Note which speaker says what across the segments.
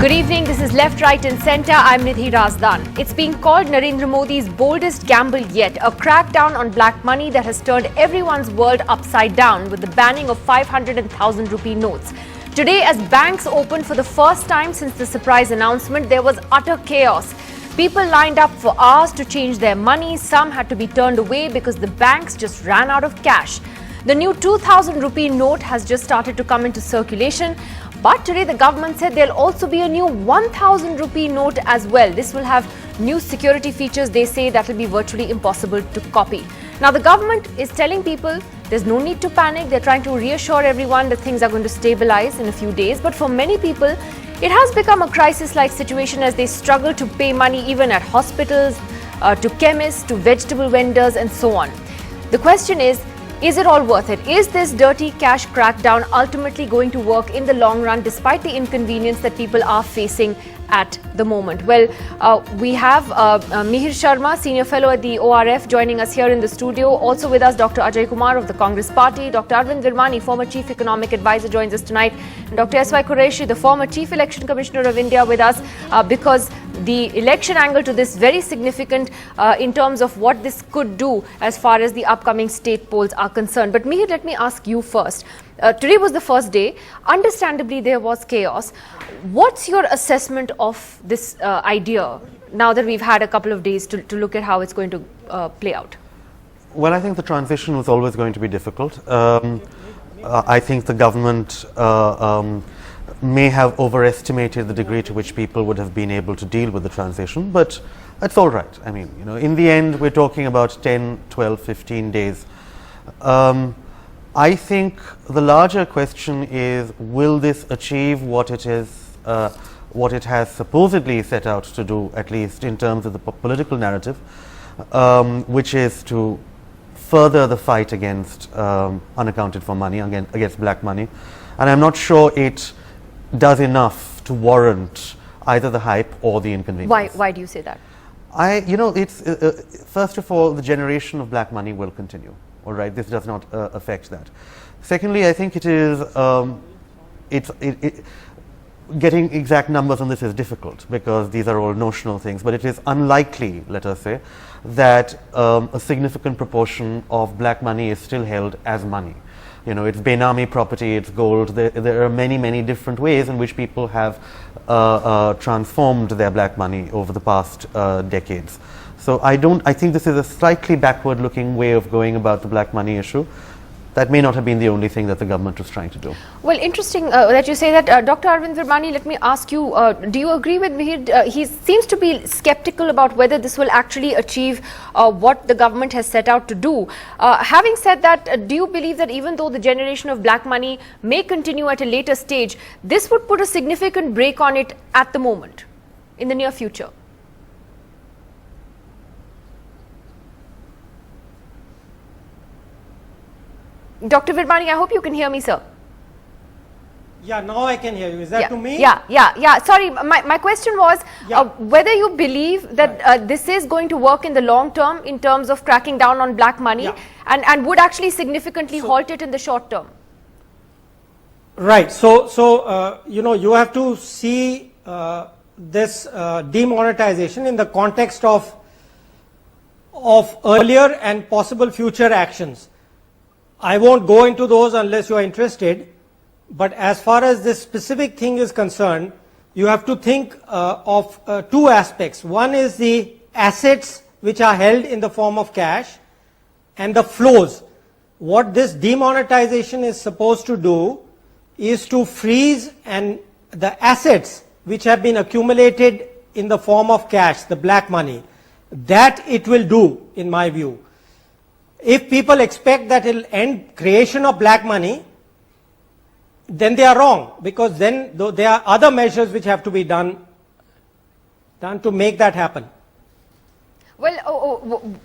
Speaker 1: Good evening. This is Left, Right and Centre. I'm Nidhi Razdan. It's being called Narendra Modi's boldest gamble yet, a crackdown on black money that has turned everyone's world upside down with the banning of 500 and 1,000 rupee notes. Today, as banks opened for the first time since the surprise announcement, there was utter chaos. People lined up for hours to change their money. Some had to be turned away because the banks just ran out of cash. The new 2,000 rupee note has just started to come into circulation. But today the government said there'll also be a new 1,000 rupee note as well. This will have new security features, they say, that will be virtually impossible to copy. Now the government is telling people there's no need to panic. They're trying to reassure everyone that things are going to stabilize in a few days. But for many people, it has become a crisis-like situation as they struggle to pay money even at hospitals, to chemists, to vegetable vendors and so on. The question is it all worth it? Is this dirty cash crackdown ultimately going to work in the long run despite the inconvenience that people are facing at the moment? Well, we have Mihir Sharma, Senior Fellow at the ORF, joining us here in the studio. Also with us, Dr. Ajay Kumar of the Congress Party. Dr. Arvind Virmani, former Chief Economic Advisor, joins us tonight. And Dr. S.Y. Qureshi, the former Chief Election Commissioner of India, with us because the election angle to this very significant in terms of what this could do as far as the upcoming state polls are concerned. But Mihir, let me ask you first. Today was the first day. Understandably, there was chaos. What's your assessment of this idea now that we've had a couple of days to look at how it's going to play out?
Speaker 2: Well, I think the transition was always going to be difficult. I think the government may have overestimated the degree to which people would have been able to deal with the transition, but that's all right. I mean, you know, in the end, we're talking about 10, 12, 15 days. I think the larger question is, will this achieve what it is, what it has supposedly set out to do, at least in terms of the political narrative, which is to further the fight against unaccounted for money, against black money. And I'm not sure it does enough to warrant either the hype or the inconvenience.
Speaker 1: Why do you say that?
Speaker 2: It's first of all, the generation of black money will continue. All right, this does not affect that. Secondly, I think it is getting exact numbers on this is difficult because these are all notional things. But it is unlikely, let us say, that a significant proportion of black money is still held as money. You know, it's Benami property, it's gold. There are many different ways in which people have transformed their black money over the past decades. So I think this is a slightly backward-looking way of going about the black money issue. That may not have been the only thing that the government was trying to do. Well,
Speaker 1: interesting that you say that. Dr. Arvind Virmani, let me ask you, do you agree with me? He seems to be skeptical about whether this will actually achieve what the government has set out to do. Having said that, do you believe that even though the generation of black money may continue at a later stage, this would put a significant brake on it at the moment, in the near future? Dr. Virmani, I hope you can hear me, sir.
Speaker 3: Yeah, now I can hear you. Is that to me?
Speaker 1: Yeah. Sorry, my question was whether you believe that this is going to work in the long term in terms of cracking down on black money and would actually significantly halt it in the short term.
Speaker 3: Right. So you have to see this demonetization in the context of earlier and possible future actions. I won't go into those unless you are interested, but as far as this specific thing is concerned, you have to think of two aspects. One is the assets which are held in the form of cash and the flows. What this demonetization is supposed to do is to freeze and the assets which have been accumulated in the form of cash, the black money. That it will do, in my view. If people expect that it will end creation of black money, then they are wrong, because then there are other measures which have to be done to make that happen.
Speaker 1: Well,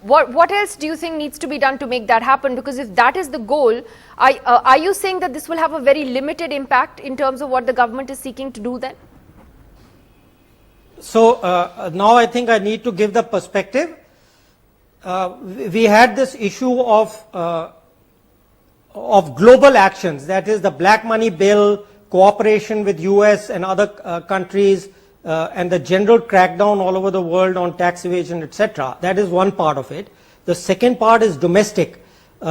Speaker 1: what else do you think needs to be done to make that happen? Because if that is the goal, are you saying that this will have a very limited impact in terms of what the government is seeking to do then?
Speaker 3: So now I think I need to give the perspective. We had this issue of global actions, that is the black money bill, cooperation with US and other countries and the general crackdown all over the world on tax evasion, etc. That is one part of it. The second part is domestic.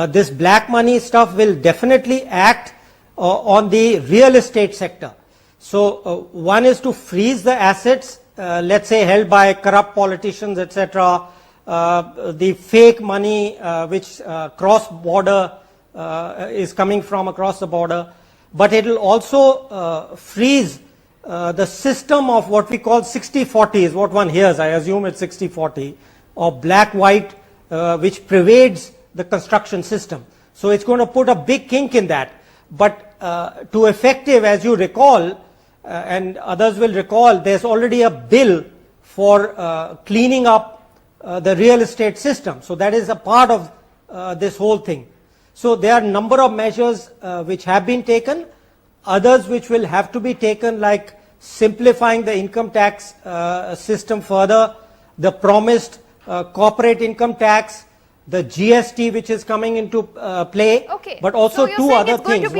Speaker 3: This black money stuff will definitely act on the real estate sector. So one is to freeze the assets, let's say held by corrupt politicians, etc. The fake money which cross-border is coming from across the border. But it will also freeze the system of what we call 60-40 is what one hears. I assume it's 60-40 or black-white, which pervades the construction system. So it's going to put a big kink in that. But to effective, as you recall, and others will recall, there's already a bill for cleaning up the real estate system. So that is a part of this whole thing. So there are a number of measures which have been taken, others which will have to be taken, like simplifying the income tax system further, the promised corporate income tax, the GST which is coming into play,
Speaker 1: okay.
Speaker 3: But also
Speaker 1: so
Speaker 3: two other things.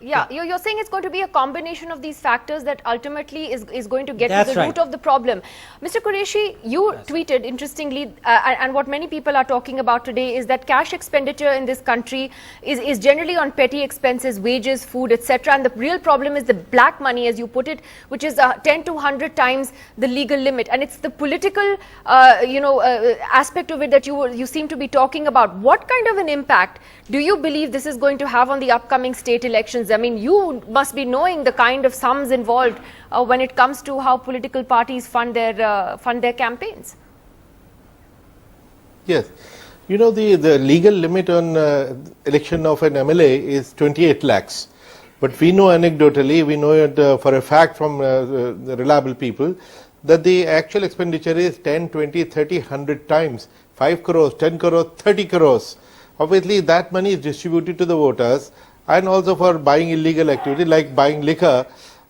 Speaker 1: You're saying it's going to be a combination of these factors that ultimately is going to get
Speaker 3: That's
Speaker 1: to the
Speaker 3: right.
Speaker 1: root of the problem. Mr. Qureshi, you tweeted interestingly, and what many people are talking about today is that cash expenditure in this country is generally on petty expenses, wages, food, etc. And the real problem is the black money, as you put it, which is 10 to 100 times the legal limit. And it's the political, aspect of it that you seem to be talking about. What kind of an impact do you believe this is going to have on the upcoming state elections? I mean, you must be knowing the kind of sums involved when it comes to how political parties fund their campaigns.
Speaker 4: Yes. You know, the legal limit on election of an MLA is 28 lakhs. But we know anecdotally, we know it for a fact from the reliable people, that the actual expenditure is 10, 20, 30, 100 times. 5 crores, 10 crores, 30 crores. Obviously, that money is distributed to the voters and also for buying illegal activity like buying liquor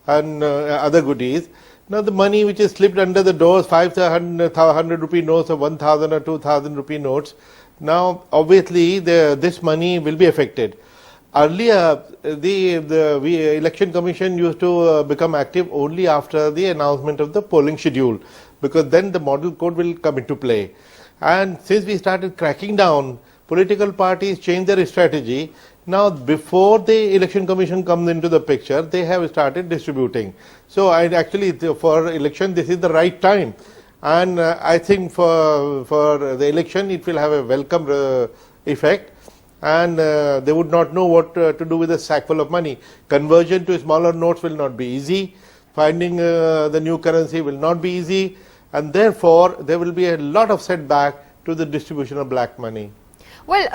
Speaker 4: and other goodies. Now, the money which is slipped under the doors, 500 rupee notes or 1,000 or 2,000 rupee notes, now obviously this money will be affected. Earlier, the election commission used to become active only after the announcement of the polling schedule, because then the model code will come into play. And since we started cracking down, political parties change their strategy. Now, before the election commission comes into the picture, they have started distributing. So, for election, this is the right time. And I think for the election, it will have a welcome effect. And they would not know what to do with a sack full of money. Conversion to smaller notes will not be easy. Finding the new currency will not be easy. And therefore, there will be a lot of setback to the distribution of black money.
Speaker 1: Well,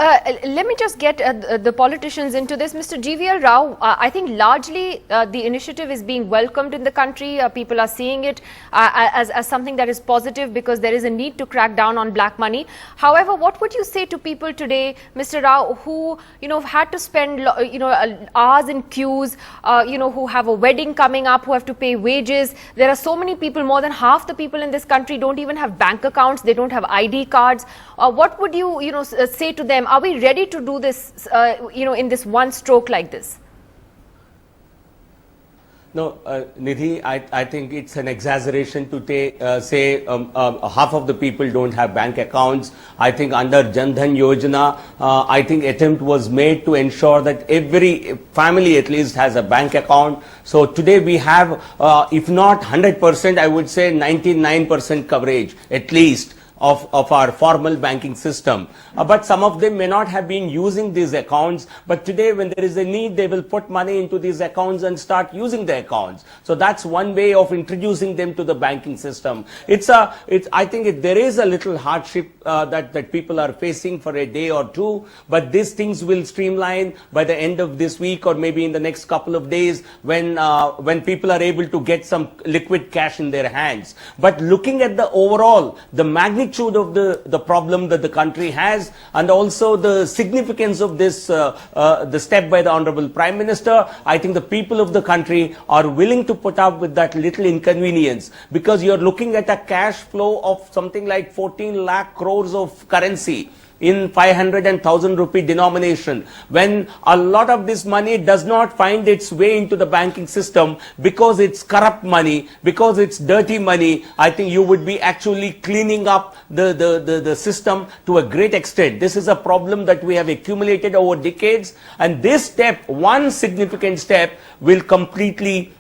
Speaker 1: let me just get the politicians into this. Mr. GVL Rao, I think largely the initiative is being welcomed in the country. People are seeing it as something that is positive because there is a need to crack down on black money. However, what would you say to people today, Mr. Rao, who had to spend hours in queues, who have a wedding coming up, who have to pay wages? There are so many people, more than half the people in this country don't even have bank accounts. They don't have ID cards. What would you say to them? Are we ready to do this, in this one stroke like this?
Speaker 5: No, Nidhi, I think it's an exaggeration to say half of the people don't have bank accounts. I think under Jan Dhan Yojana, I think attempt was made to ensure that every family at least has a bank account. So today we have, if not 100%, I would say 99% coverage at least of our formal banking system. But some of them may not have been using these accounts, but today when there is a need, they will put money into these accounts and start using the accounts. So that's one way of introducing them to the banking system. I think there is a little hardship that people are facing for a day or two, but these things will streamline by the end of this week or maybe in the next couple of days when people are able to get some liquid cash in their hands. But looking at the overall, the magnitude of the problem that the country has, and also the significance of this the step by the Honorable Prime Minister, I think the people of the country are willing to put up with that little inconvenience, because you're looking at a cash flow of something like 14 lakh crores of currency in 500 and 1000 rupee denomination, when a lot of this money does not find its way into the banking system because it's corrupt money, because it's dirty money, I think you would be actually cleaning up the system to a great extent. This is a problem that we have accumulated over decades, and this step, one significant step, will completely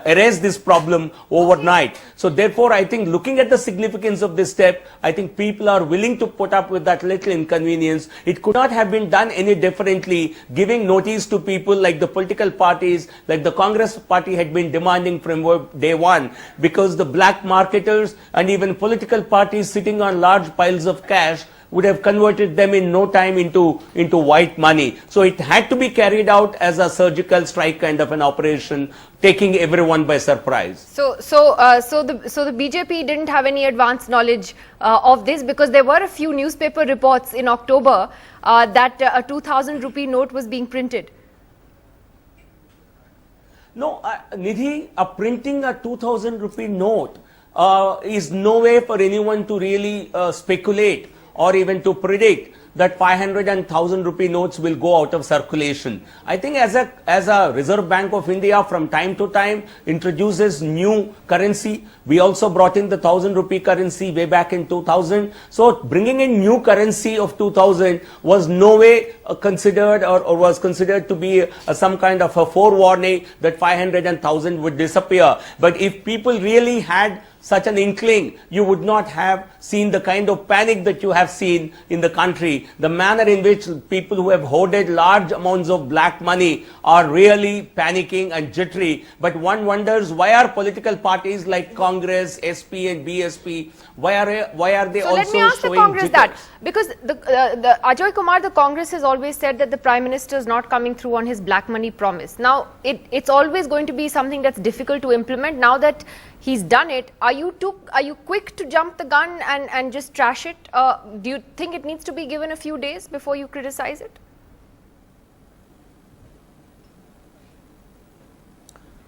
Speaker 5: erase this problem overnight. So therefore, I think looking at the significance of this step, I think people are willing to put up with that little inconvenience. It could not have been done any differently, giving notice to people like the political parties, like the Congress party had been demanding from day one, because the black marketers and even political parties sitting on large piles of cash would have converted them in no time into white money. So it had to be carried out as a surgical strike kind of an operation, taking everyone by surprise.
Speaker 1: So the BJP didn't have any advance knowledge of this, because there were a few newspaper reports in October that a 2000 rupee note was being printed.
Speaker 5: No, Nidhi, printing a 2000 rupee note is no way for anyone to really speculate or even to predict that 500 and 1000 rupee notes will go out of circulation. I think as a Reserve Bank of India from time to time introduces new currency, we also brought in the 1000 rupee currency way back in 2000. So bringing in new currency of 2000 was no way considered or was considered to be some kind of a forewarning that 500 and 1000 would disappear. But if people really had such an inkling, you would not have seen the kind of panic that you have seen in the country. The manner in which people who have hoarded large amounts of black money are really panicking and jittery. But one wonders, why are political parties like Congress, SP and BSP, why are they also showing
Speaker 1: let me ask the Congress
Speaker 5: jitters?
Speaker 1: that, because the Ajay Kumar, the Congress has always said that the Prime Minister is not coming through on his black money promise. Now, it's always going to be something that's difficult to implement. Now that he's done it, are you quick to jump the gun and just trash it? Do you think it needs to be given a few days before you criticize it?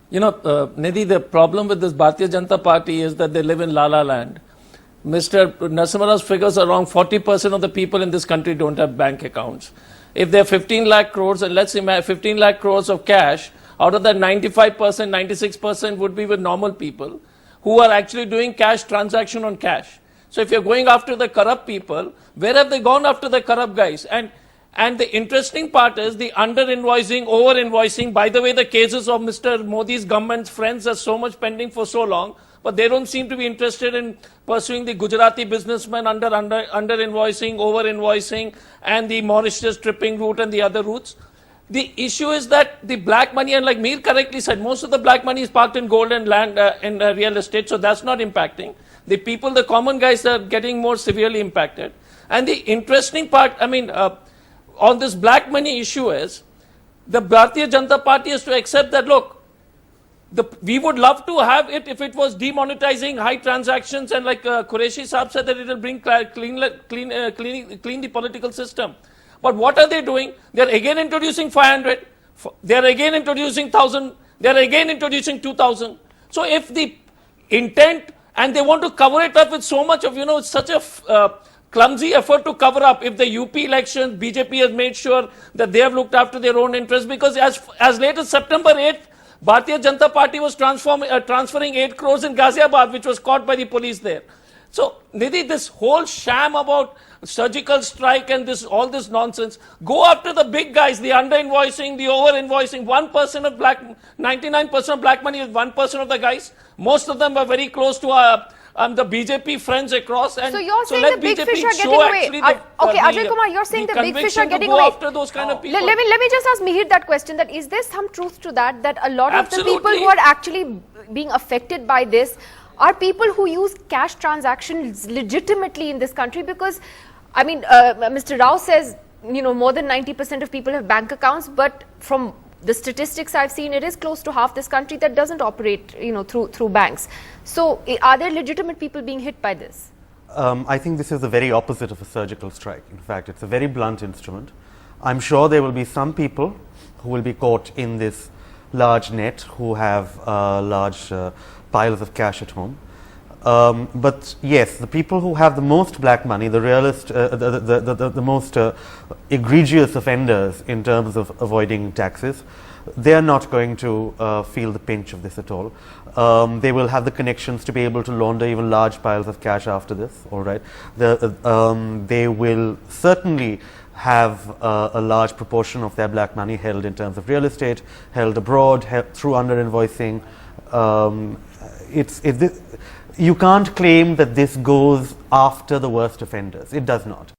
Speaker 6: You know, Nidhi, the problem with this Bharatiya Janata Party is that they live in La La Land. Mr. Narasimha Rao's figures are wrong. 40% of the people in this country don't have bank accounts. If there are 15 lakh crores, and let's imagine 15 lakh crores of cash, out of that 95%, 96% would be with normal people who are actually doing cash transaction on cash. So if you're going after the corrupt people, where have they gone after the corrupt guys? And the interesting part is the under-invoicing, over-invoicing. By the way, the cases of Mr. Modi's government's friends are so much pending for so long, but they don't seem to be interested in pursuing the Gujarati businessmen under-invoicing, over-invoicing, and the Mauritius tripping route and the other routes. The issue is that the black money, and like Mir correctly said, most of the black money is parked in gold and land in real estate, so that's not impacting. The people, the common guys, are getting more severely impacted. And the interesting part, I mean, on this black money issue is, the Bharatiya Janata Party has to accept that, look, we would love to have it if it was demonetizing high transactions, and like Qureshi Saab said that it will bring clean the political system. But what are they doing? They are again introducing 500, they are again introducing 1000, they are again introducing 2000. So if the intent, and they want to cover it up with so much of, it's such a clumsy effort to cover up. If the UP elections, BJP has made sure that they have looked after their own interests, because as late as September 8th, Bharatiya Janata Party was transferring 8 crores in Ghaziabad, which was caught by the police there. So, Nidhi, this whole sham about surgical strike and all this nonsense, go after the big guys, the under-invoicing, the over-invoicing. 1% of 99% of black money is 1% of the guys. Most of them are very close to the BJP friends across. And
Speaker 1: so you're saying
Speaker 6: let
Speaker 1: the big
Speaker 6: BJP
Speaker 1: fish are
Speaker 6: show
Speaker 1: getting away. Okay, Ajay Kumar, you're saying the big fish are getting away.
Speaker 6: After those kind of people.
Speaker 1: Let me just ask Mihir that question, that is there some truth to that a lot of the people who are actually being affected by this are people who use cash transactions legitimately in this country? Because, I mean, Mr. Rao says, more than 90% of people have bank accounts, but from the statistics I've seen, it is close to half this country that doesn't operate, through banks. So, are there legitimate people being hit by this?
Speaker 2: I think this is the very opposite of a surgical strike. In fact, it's a very blunt instrument. I'm sure there will be some people who will be caught in this large net, who have large piles of cash at home. But yes, the people who have the most black money, the realist, the most egregious offenders in terms of avoiding taxes, they are not going to feel the pinch of this at all. They will have the connections to be able to launder even large piles of cash after this. All right, they will certainly have a large proportion of their black money held in terms of real estate, held abroad, through under invoicing. You can't claim that this goes after the worst offenders. It does not.